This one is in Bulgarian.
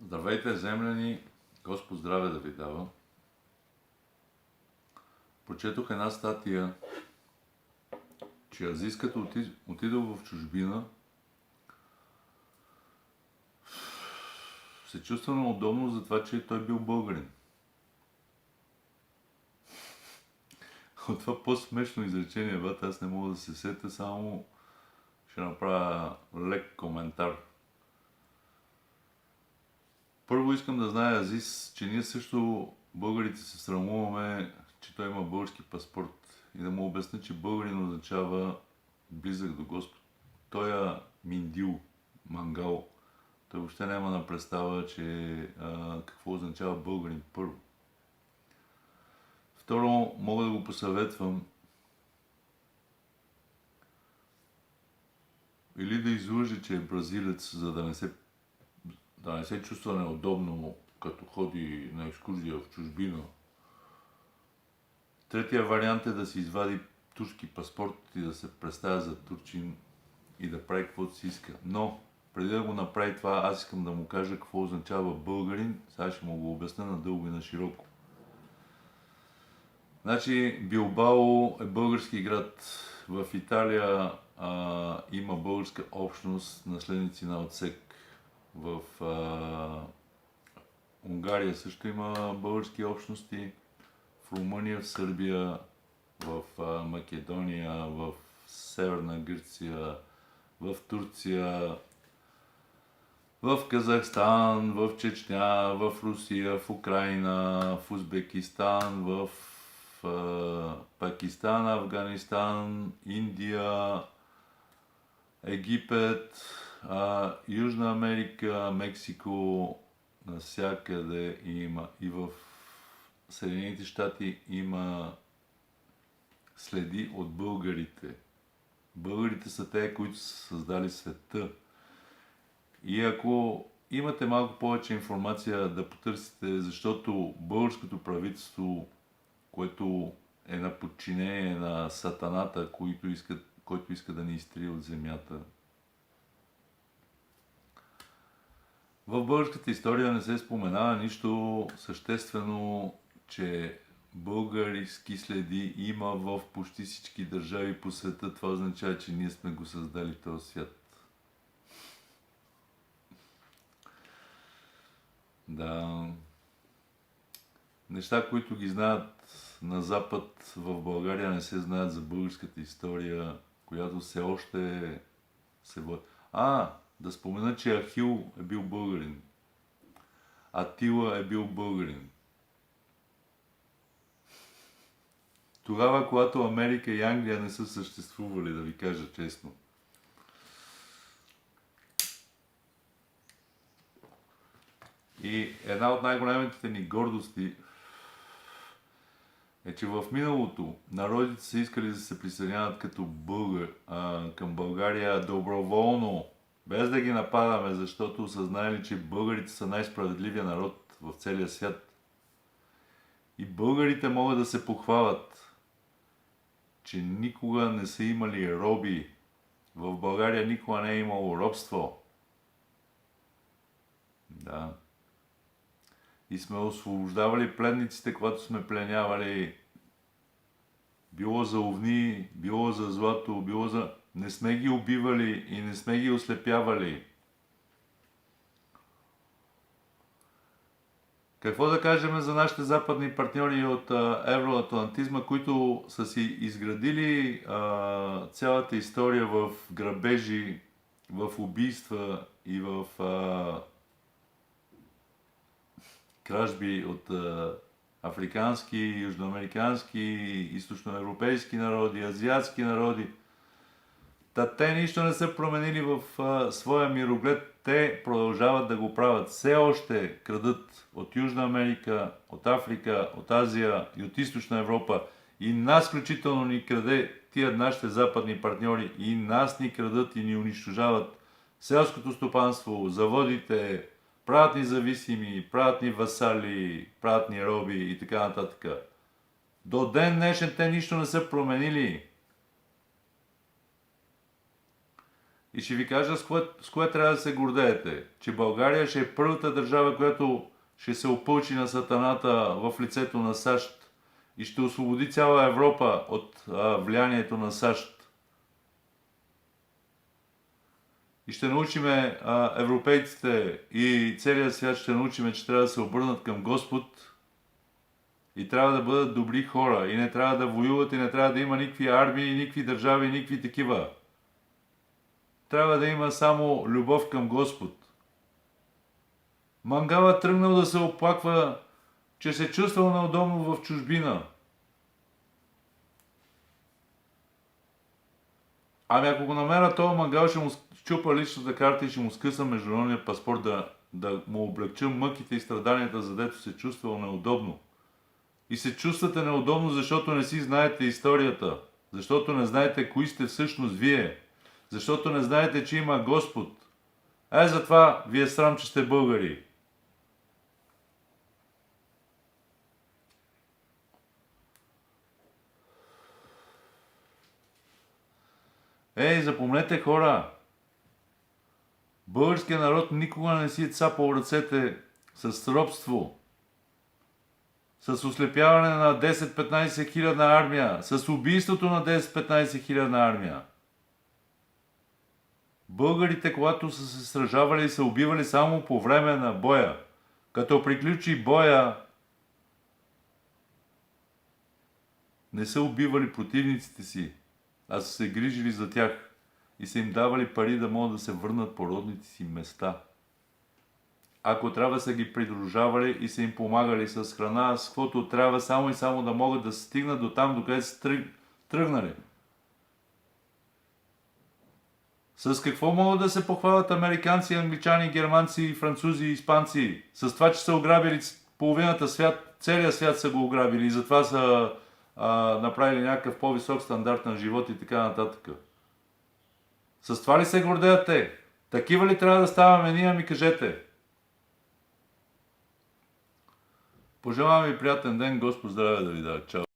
Здравейте, земляни! Господ здраве да ви дава. Прочетох една статия, че Азис като отидал в чужбина, се чувства неудобно за това, че той бил българин. От това по-смешно изречение, бат, аз не мога да се сетя, само ще направя лек коментар. Първо искам да знае Азис, че ние също, българите, се срамуваме, че той има български паспорт и да му обясня, че българин означава близък до Господ. Той е миндил, мангал. Той въобще няма на представа, че какво означава българин първо. Второ, мога да го посъветвам или да излъже, че е бразилец, за да не се чувства неудобно, като ходи на екскурзия в чужбина. Третия вариант е да си извади турски паспорт и да се представя за турчин и да прави каквото си иска. Но, преди да го направи това, аз искам да му кажа какво означава българин. Сега ще му го обясня надълго и на широко. Значи, Билбао е български град. В Италия има българска общност, наследници на Отсек. В Унгария също има български общности. В Румъния, в Сърбия, в Македония, в Северна Гърция, в Турция, в Казахстан, в Чечня, в Русия, в Украина, в Узбекистан, в Пакистан, Афганистан, Индия, Египет, Южна Америка, Мексико, навсякъде има. И в Съединените щати има следи от българите. Българите са те, които са създали света. И ако имате малко повече информация, да потърсите, защото българското правителство, което е на подчинение на сатаната, който иска да ни изтрие от земята. В българската история не се споменава нищо съществено, че български следи има в почти всички държави по света. Това означава, че ние сме го създали този свят. Да. Неща, които ги знаят на Запад, в България не се знаят за българската история, която все още се води. Да спомена, че Ахил е бил българин. Атила е бил българин. Тогава, когато Америка и Англия не са съществували, да ви кажа честно. И една от най-големите ни гордости е, че в миналото народите са искали да се присъединяват като към България доброволно, без да ги нападаме, защото са знаели, че българите са най-справедливия народ в целия свят. И българите могат да се похвалят, че никога не са имали роби. В България никога не е имало робство. Да. И сме освобождавали пленниците, когато сме пленявали. Било за овни, било за злато, било за... Не сме ги убивали и не сме ги ослепявали. Какво да кажем за нашите западни партньори от евроатлантизма, които са си изградили цялата история в грабежи, в убийства и в кражби от африкански, южноамерикански, източноевропейски народи, азиатски народи. Те нищо не са променили в своя мироглед. Те продължават да го правят. Все още крадат от Южна Америка, от Африка, от Азия и от Източна Европа. И нас включително ни краде тия нашите западни партньори. И нас ни крадат и ни унищожават селското стопанство, заводите, правят ни зависими, правят ни васали, правят ни роби и така нататък. До ден днешен те нищо не са променили. И ще ви кажа с кое трябва да се гордеете. Че България ще е първата държава, която ще се опълчи на сатаната в лицето на САЩ и ще освободи цяла Европа от влиянието на САЩ. И ще научиме европейците и целият свят ще научиме, че трябва да се обърнат към Господ и трябва да бъдат добри хора и не трябва да воюват и не трябва да има никакви армии, никакви държави, никакви такива. Трябва да има само любов към Господ. Мангала тръгнал да се оплаква, че се чувствал неудобно в чужбина. Ами ако го намеря този Мангал, ще му щупа личната карта и ще му скъса международния паспорт да му облегча мъките и страданията, за дето се чувствал неудобно. И се чувствате неудобно, защото не си знаете историята, защото не знаете кои сте всъщност вие, защото не знаете, че има Господ. Затова ви е срам, че сте българи. Запомнете, хора, българският народ никога не си е цапал ръцете с робство, с ослепяване на 10-15 хилядна армия, с убийството на 10-15 хилядна армия. Българите, когато са се сражавали, са убивали само по време на боя. Като приключи боя, не са убивали противниците си, а са се грижили за тях и са им давали пари да могат да се върнат по родните си места. Ако трябва, са ги придружавали и са им помагали с храна, с каквото трябва, само и само да могат да стигнат до там, докъде са тръгнали. С какво могат да се похвалят американци, англичани, германци, французи и испанци? С това, че са ограбили половината свят, целият свят са го ограбили и затова са направили някакъв по-висок стандарт на живот и така нататък. С това ли се гордеят те? Такива ли трябва да ставаме ние, ми кажете? Пожелавам ви приятен ден, Господ здраве да ви даде. Чао!